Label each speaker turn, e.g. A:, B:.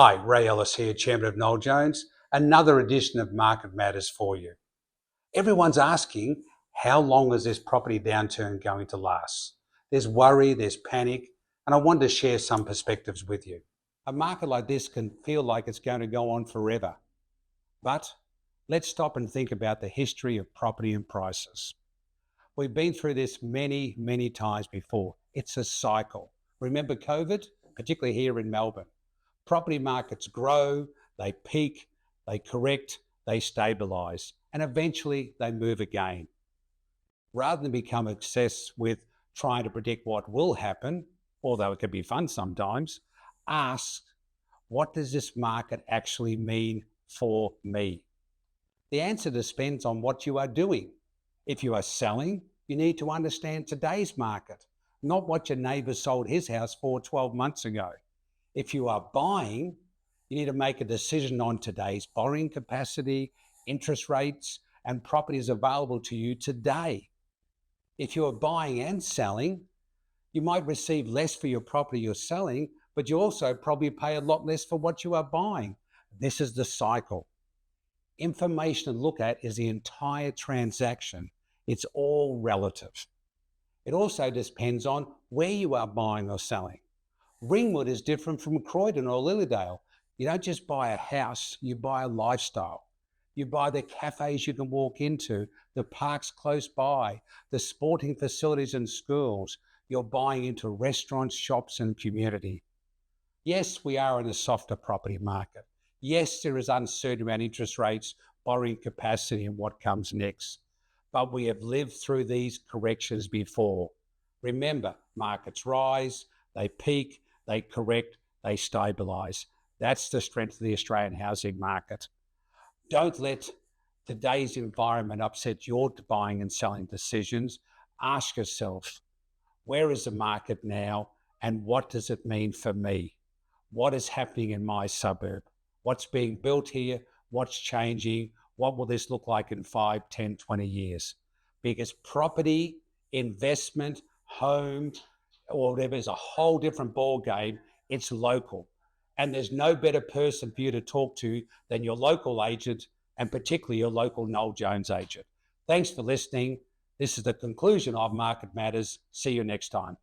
A: Hi, Ray Ellis here, Chairman of Noel Jones. Another edition of Market Matters for you. Everyone's asking, how long is this property downturn going to last? There's worry, there's panic, and I wanted to share some perspectives with you. A market like this can feel like it's going to go on forever. But let's stop and think about the history of property and prices. We've been through this many, many times before. It's a cycle. Remember COVID, particularly here in Melbourne. Property markets grow, they peak, they correct, they stabilise, and eventually they move again. Rather than become obsessed with trying to predict what will happen, although it can be fun sometimes, ask, what does this market actually mean for me? The answer depends on what you are doing. If you are selling, you need to understand today's market, not what your neighbour sold his house for 12 months ago. If you are buying, you need to make a decision on today's borrowing capacity, interest rates, and properties available to you today. If you are buying and selling, you might receive less for your property you're selling, but you also probably pay a lot less for what you are buying. This is the cycle. Information to look at is the entire transaction. It's all relative. It also depends on where you are buying or selling. Ringwood is different from Croydon or Lilydale. You don't just buy a house, you buy a lifestyle. You buy the cafes you can walk into, the parks close by, the sporting facilities and schools. You're buying into restaurants, shops and community. Yes, we are in a softer property market. Yes, there is uncertainty around interest rates, borrowing capacity and what comes next. But we have lived through these corrections before. Remember, markets rise, they peak, they correct, they stabilise. That's the strength of the Australian housing market. Don't let today's environment upset your buying and selling decisions. Ask yourself, where is the market now and what does it mean for me? What is happening in my suburb? What's being built here? What's changing? What will this look like in 5, 10, 20 years? Because property, investment, home, or whatever is a whole different ball game. It's local. And there's no better person for you to talk to than your local agent, and particularly your local Noel Jones agent. Thanks for listening. This is the conclusion of Market Matters. See you next time.